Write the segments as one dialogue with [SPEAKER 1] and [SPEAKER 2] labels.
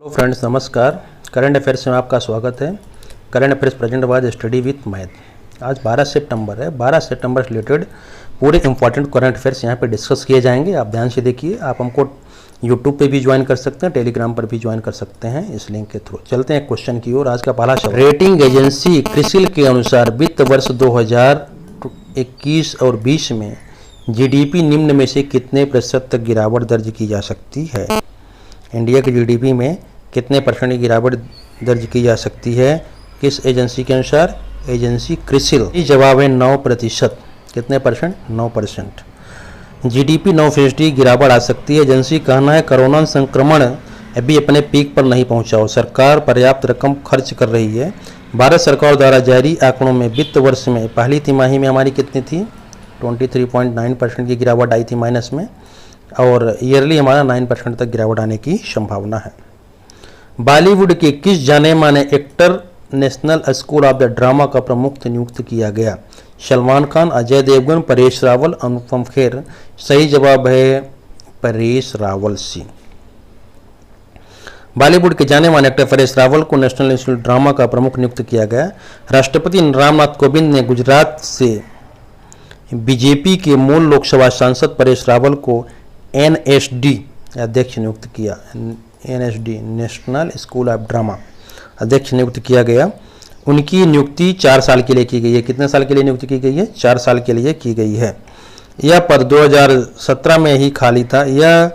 [SPEAKER 1] Hello friends, नमस्कार। Current affairs में आपका स्वागत है। Current affairs present by study with math. आज 12 सितंबर है। 12 सितंबर से रिलेटेड पूरे इंपॉर्टेंट करंट अफेयर्स यहाँ पे डिस्कस किए जाएंगे। आप ध्यान से देखिए। आप हमको यूट्यूब पे भी ज्वाइन कर सकते हैं, टेलीग्राम पर भी ज्वाइन कर सकते हैं इस लिंक के थ्रू। चलते हैं क्वेश्चन की ओर। आज का पहला सवाल, रेटिंग एजेंसी क्रिसिल के अनुसार वित्त वर्ष 2021 और 20 में जीडीपी निम्न में से कितने प्रतिशत तक गिरावट दर्ज की जा सकती है? इंडिया की जीडीपी में कितने परसेंट की गिरावट दर्ज की जा सकती है किस एजेंसी के अनुसार? एजेंसी क्रिसिल। जवाब है 9%। कितने परसेंट? 9%। जीडीपी 9% गिरावट आ सकती है। एजेंसी कहना है कोरोना संक्रमण अभी अपने पीक पर नहीं पहुंचा हो, सरकार पर्याप्त रकम खर्च कर रही है। भारत सरकार द्वारा जारी आंकड़ों में वित्त वर्ष में पहली तिमाही में हमारी कितनी थी? 23.9% की गिरावट आई थी माइनस में, और ईयरली हमारा 9% तक गिरावट आने की संभावना है। बॉलीवुड के किस जाने माने actor national school of the drama का प्रमुख नियुक्त किया गया? सलमान खान, अजय देवगन, परेश रावल, अनुपम खेर। सही जवाब है परेश रावल सी। बॉलीवुड के जाने माने एक्टर परेश रावल को नेशनल स्कूल ड्रामा का प्रमुख नियुक्त किया गया। राष्ट्रपति रामनाथ कोविंद ने गुजरात से बीजेपी के मूल लोकसभा सांसद परेश रावल को एनएसडी अध्यक्ष नियुक्त किया। NSD national school of drama अध्यक्ष नियुक्त किया गया। उनकी नियुक्ति 4 साल के लिए की गई है। कितने साल के लिए नियुक्ति की गई है? 4 साल के लिए की गई है। यह पद 2017 में ही खाली था। यह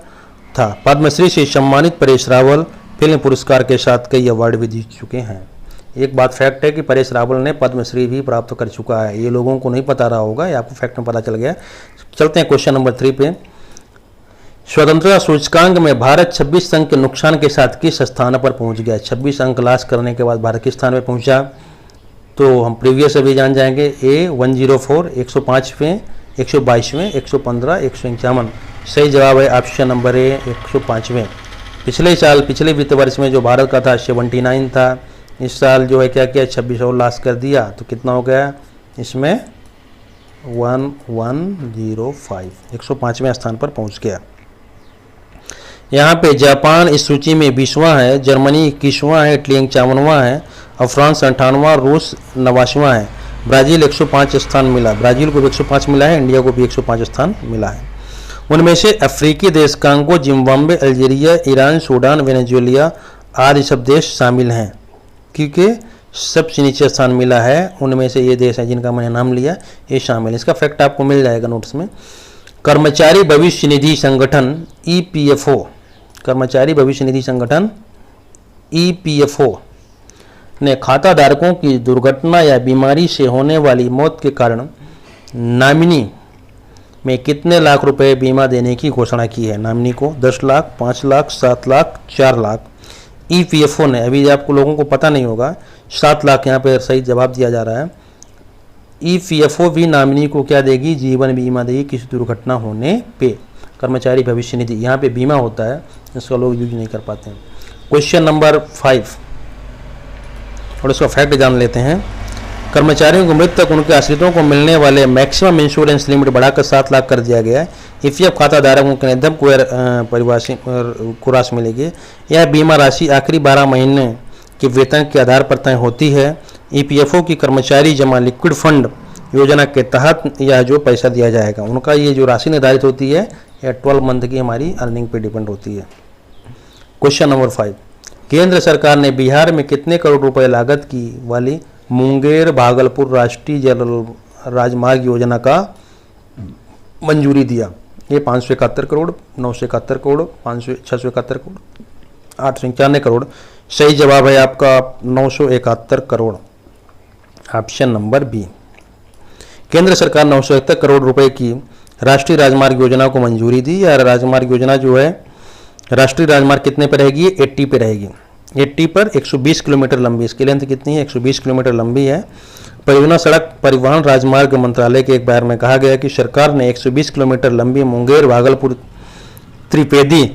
[SPEAKER 1] था पद्मश्री से सम्मानित परेश रावल फिल्म पुरस्कार के साथ कई अवार्ड भी जीत चुके हैं। एक बात फैक्ट है कि परेश रावल ने पद्मश्री भी प्राप्त कर चुका है। ये लोगों को नहीं पता रहा होगा, ये आपको फैक्ट में पता चल गया। चलते हैं क्वेश्चन नंबर 3 पे। स्वतंत्रता सूचकांक में भारत 26 अंक के नुकसान के साथ किस स्थान पर पहुंच गया? 26 अंक लास्ट करने के बाद भारत किस स्थान पर पहुंचा? तो हम प्रीवियस अभी जान जाएंगे। ए 104, 105वें, 122वें, 115, 151। सही जवाब है ऑप्शन नंबर ए 105वें। पिछले साल, पिछले वित्त वर्ष में जो भारत का था 79 था। इस साल जो है क्या किया? 26 और लास्ट कर दिया, तो कितना हो गया इसमें? 1105, 105वें स्थान पर पहुंच गया। यहाँ पे जापान इस सूची में 20वां है, जर्मनी 21वां है, इटली 51वां है, और फ्रांस 58वां, रूस 89वां है। ब्राज़ील 105 स्थान मिला। ब्राज़ील को भी 105 मिला है, इंडिया को भी 105 स्थान मिला है। उनमें से अफ्रीकी देश Congo, Zimbabwe, Algeria, Iran, Sudan, Venezuela आदि सब देश शामिल हैं, क्योंकि सबसे नीचे स्थान मिला है। उनमें से ये देश हैं जिनका मैंने नाम लिया, ये शामिल है। इसका फैक्ट आपको मिल जाएगा नोट्स में। कर्मचारी भविष्य निधि संगठन ईपीएफओ, कर्मचारी भविष्य निधि संगठन ईपीएफओ ने खाताधारकों की दुर्घटना या बीमारी से होने वाली मौत के कारण नॉमिनी में कितने लाख रुपए बीमा देने की घोषणा की है? नॉमिनी को 10 लाख, 5 लाख, 7 लाख, 4 लाख। ईपीएफओ ने, अभी आपको लोगों को पता नहीं होगा, 7 लाख यहाँ पे सही जवाब दिया जा रहा है। ईपीएफओ भी नॉमिनी को क्या देगी? जीवन बीमा देगी किसी दुर्घटना होने पे। कर्मचारी भविष्य निधि, यहाँ पे बीमा होता है, इसका लोग यूज नहीं कर पाते हैं। क्वेश्चन नंबर 5 और इसका फैक्ट जान लेते हैं। कर्मचारियों को मृतक उनके आश्रितों को मिलने वाले मैक्सिमम इंश्योरेंस लिमिट बढ़ाकर 7 लाख कर दिया गया है। ईपीएफ खाताधारकों के निधन को परिवासी को राशि मिलेगी। यह बीमा राशि आखिरी 12 महीने के वेतन के आधार पर तय होती है। ईपीएफओ की कर्मचारी जमा लिक्विड फंड योजना के तहत यह जो पैसा दिया जाएगा, उनका ये जो राशि निर्धारित होती है, यह 12 मंथ की हमारी अर्निंग पे डिपेंड होती है। क्वेश्चन नंबर 5, केंद्र सरकार ने बिहार में कितने करोड़ रुपए लागत की वाली मुंगेर भागलपुर राष्ट्रीय जल राजमार्ग योजना का मंजूरी दिया? ये 571 करोड़, 971 करोड़, 671 करोड़, 891 करोड़। सही जवाब है आपका 971 करोड़, ऑप्शन नंबर बी। केंद्र सरकार 971 करोड़ रुपए की राष्ट्रीय राजमार्ग योजना को मंजूरी दी। या राजमार्ग योजना जो है, राष्ट्रीय राजमार्ग कितने पर रहेगी? 80 पे रहेगी। 80 पर 120 किलोमीटर लंबी, इसकी लेंथ कितनी है? 120 किलोमीटर लंबी है। परियोजना सड़क परिवहन राजमार्ग मंत्रालय के एक बयान में कहा गया कि सरकार ने 120 किलोमीटर लंबी मुंगेर भागलपुर त्रिपेदी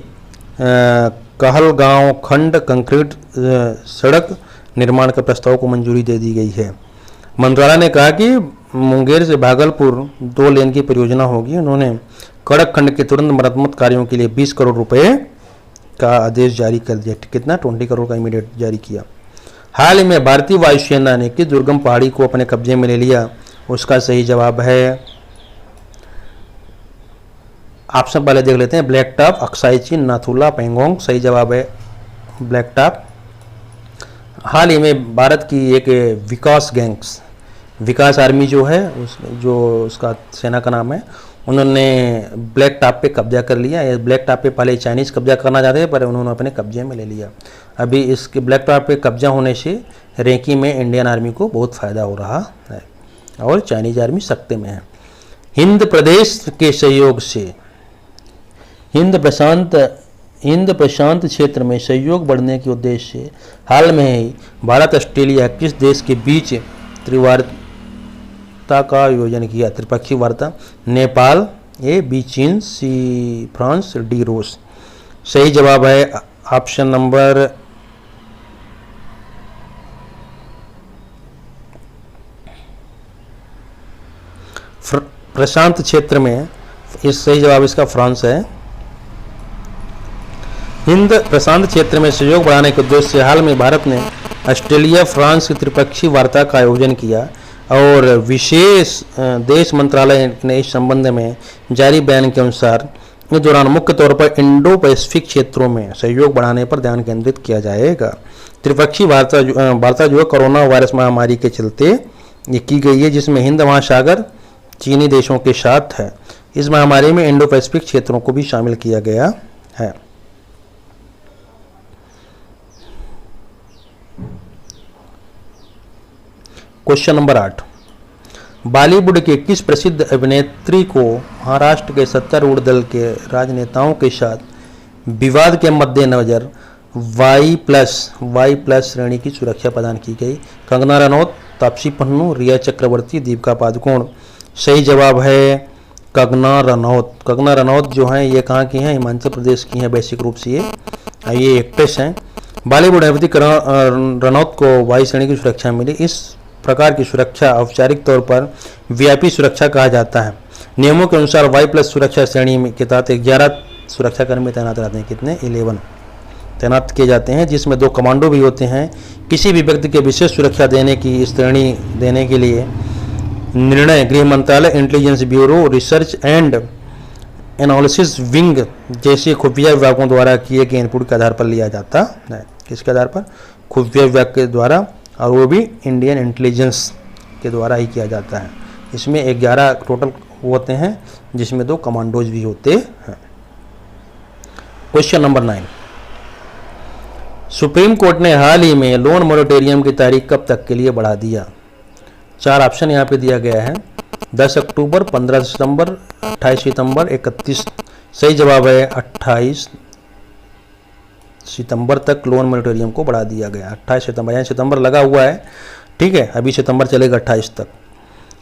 [SPEAKER 1] कहलगांव खंड कंक्रीट सड़क निर्माण के प्रस्ताव को मंजूरी दे दी गई है। मंत्रालय ने कहा कि मुंगेर से भागलपुर 2 लेन की परियोजना होगी। उन्होंने कड़क खंड के तुरंत मरम्मत कार्यों के लिए 20 करोड़ रुपए का आदेश जारी कर दिया। कितना? 20 करोड़ का इमीडिएट जारी किया। हाल ही में भारतीय वायुसेना ने किस दुर्गम पहाड़ी को अपने कब्जे में ले लिया? उसका सही जवाब है, ऑप्शन पहले देख लेते हैं, ब्लैक टॉप, अक्साई चीन, नाथुला, पेंगोंग। सही जवाब है ब्लैक टॉप। हाल ही में भारत की एक विकास आर्मी जो है उसका सेना का नाम है, उन्होंने ब्लैक टॉप पे कब्जा कर लिया। ब्लैक टॉप पे पहले चाइनीज़ कब्जा करना चाहते थे, पर उन्होंने अपने कब्जे में ले लिया। अभी इसके ब्लैक टॉप पे कब्जा होने से रेकी में इंडियन आर्मी को बहुत फ़ायदा हो रहा है और चाइनीज आर्मी सख्ते में है। हिंद प्रदेश के सहयोग से हिंद प्रशांत क्षेत्र में सहयोग बढ़ने के उद्देश्य से हाल में ही भारत ऑस्ट्रेलिया किस देश के बीच त्रिवार्ता का आयोजन किया? त्रिपक्षीय वार्ता। नेपाल, ए, बी, चीन, सी, फ्रांस, डी, रूस। सही जवाब है ऑप्शन नंबर प्रशांत क्षेत्र में। इस सही जवाब इसका फ्रांस है। हिंद प्रशांत क्षेत्र में सहयोग बढ़ाने के उद्देश्य से हाल में भारत ने ऑस्ट्रेलिया फ्रांस की त्रिपक्षीय वार्ता का आयोजन किया और विशेष देश मंत्रालय ने इस संबंध में जारी बयान के अनुसार इस दौरान मुख्य तौर पर इंडो पैसिफिक क्षेत्रों में सहयोग बढ़ाने पर ध्यान केंद्रित किया जाएगा। त्रिपक्षीय वार्ता जो है कोरोना वायरस महामारी के चलते ये की गई है, जिसमें हिंद महासागर चीनी देशों के साथ है। इस महामारी में इंडो पैसिफिक क्षेत्रों को भी शामिल किया गया है। क्वेश्चन नंबर 8, बॉलीवुड के किस प्रसिद्ध अभिनेत्री को महाराष्ट्र के सत्तारूढ़ दल के राजनेताओं के साथ विवाद के मद्देनजर Y+ श्रेणी की सुरक्षा प्रदान की गई? कंगना रनौत, तापसी पन्नू, रिया चक्रवर्ती, दीपिका पादुकोण। सही जवाब है कंगना रनौत। कंगना रनौत जो हैं ये कहाँ की हैं? हिमाचल प्रदेश की हैं बेसिक रूप से। ये एक्ट्रेस हैं। बॉलीवुड अभिनेत्री रनौत को Y श्रेणी की सुरक्षा मिली। इस प्रकार की सुरक्षा औपचारिक तौर पर VIP सुरक्षा कहा जाता है। नियमों के अनुसार Y+ सुरक्षा श्रेणी के तहत 11 सुरक्षाकर्मी तैनात रहते हैं। कितने? 11 तैनात किए जाते हैं, जिसमें 2 कमांडो भी होते हैं। किसी भी व्यक्ति के विशेष सुरक्षा देने की श्रेणी देने के लिए निर्णय गृह मंत्रालय, intelligence bureau, research and analysis wing जैसे खुफिया विभागों द्वारा किए गए इनपुट के आधार पर लिया जाता है। किसके आधार पर? खुफिया विभाग के द्वारा, और वो भी इंडियन इंटेलिजेंस के द्वारा ही किया जाता है। इसमें 11 टोटल होते हैं, जिसमें 2 कमांडोज भी होते हैं। क्वेश्चन नंबर 9, सुप्रीम कोर्ट ने हाल ही में लोन मोरेटोरियम की तारीख कब तक के लिए बढ़ा दिया? 4 ऑप्शन यहाँ पे दिया गया है, 10 अक्टूबर, 15 सितंबर, 28 सितंबर, 31। सही जवाब है 28 सितंबर तक लोन मोरेटोरियम को बढ़ा दिया गया। 28 सितंबर, यानी सितंबर लगा हुआ है, ठीक है, अभी सितंबर चलेगा, 28 तक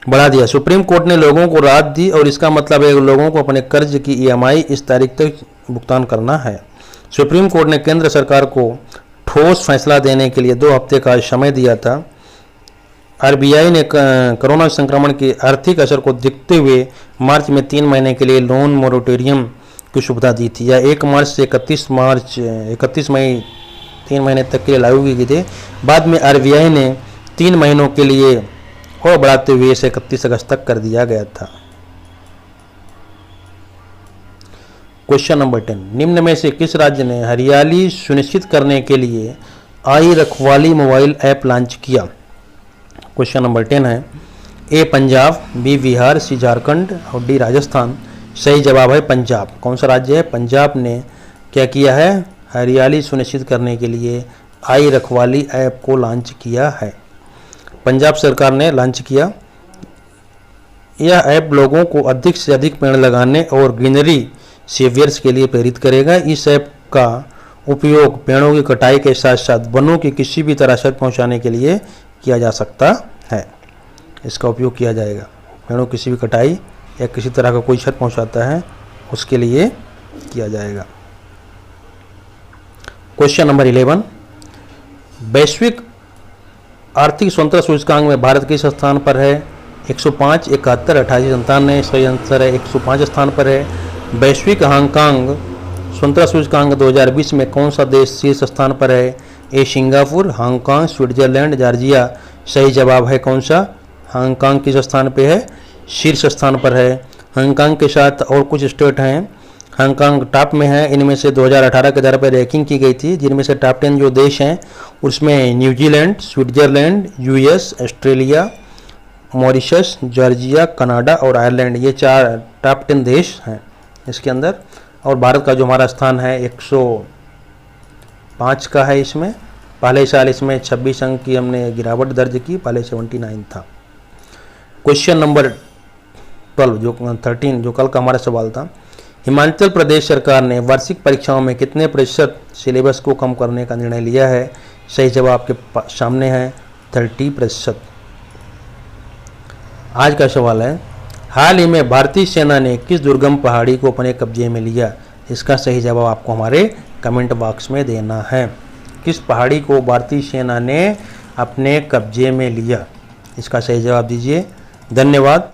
[SPEAKER 1] बढ़ा दिया। सुप्रीम कोर्ट ने लोगों को राहत दी और इसका मतलब है लोगों को अपने कर्ज की EMI इस तारीख तक भुगतान करना है। सुप्रीम कोर्ट ने केंद्र सरकार को ठोस फैसला देने के लिए 2 हफ्ते का समय दिया था। RBI ने कोरोना संक्रमण के आर्थिक असर को देखते हुए मार्च में 3 महीने के लिए लोन मोरेटोरियम की सुविधा दी थी। या 1 मार्च से 31 मई 3 महीने तक के लिए लागू की गई थी। बाद में RBI ने 3 महीनों के लिए और बढ़ाते हुए इसे 31 अगस्त तक कर दिया गया था। क्वेश्चन नंबर 10, निम्न में से किस राज्य ने हरियाली सुनिश्चित करने के लिए आई रखवाली मोबाइल ऐप लॉन्च किया? क्वेश्चन नंबर 10 है, A Punjab, B Bihar, C Jharkhand और D राजस्थान। सही जवाब है पंजाब। कौन सा राज्य है? पंजाब ने क्या किया है? हरियाली सुनिश्चित करने के लिए आई रखवाली ऐप को लॉन्च किया है। पंजाब सरकार ने लॉन्च किया। यह ऐप लोगों को अधिक से अधिक पेड़ लगाने और ग्रीनरी सेवियर्स के लिए प्रेरित करेगा। इस ऐप का उपयोग पेड़ों की कटाई के साथ साथ वनों की किसी भी तरह क्षति पहुंचाने के लिए किया जा सकता है। इसका उपयोग किया जाएगा। पेड़ों की किसी भी कटाई या किसी तरह का कोई क्षति पहुंचाता है उसके लिए किया जाएगा। क्वेश्चन नंबर 11, वैश्विक आर्थिक स्वतंत्रता सूचकांक में भारत किस स्थान पर है? 105, 71, 28, 97। सही आंसर है 105 स्थान पर है। वैश्विक हांगकांग स्वतंत्रता सूचकांक 2020 में कौन सा देश शीर्ष स्थान पर है? ए सिंगापुर, हांगकांग, स्विट्जरलैंड, जॉर्जिया। सही जवाब है कौन सा? हांगकांग किस स्थान पे है? शीर्ष स्थान पर है। हांगकांग के साथ और कुछ स्टेट हैं, हांगकांग टॉप में है। इनमें से 2018 के आधार पर रैंकिंग की गई थी, जिनमें से टॉप 10 जो देश हैं उसमें New Zealand, Switzerland, US, Australia, Mauritius, Georgia, Canada और आयरलैंड, ये 4 टॉप 10 देश हैं इसके अंदर। और भारत का जो हमारा स्थान है 105 का है। इसमें पहले साल इसमें 26 अंक की हमने गिरावट दर्ज की, पहले 79 था। क्वेश्चन नंबर 13 जो कल का हमारा सवाल था, हिमाचल प्रदेश सरकार ने वार्षिक परीक्षाओं में कितने प्रतिशत सिलेबस को कम करने का निर्णय लिया है? सही जवाब आपके सामने है 30%। आज का सवाल है, हाल ही में भारतीय सेना ने किस दुर्गम पहाड़ी को अपने कब्जे में लिया? इसका सही जवाब आपको हमारे कमेंट बॉक्स में देना है। किस पहाड़ी को भारतीय सेना ने अपने कब्जे में लिया? इसका सही जवाब दीजिए। धन्यवाद।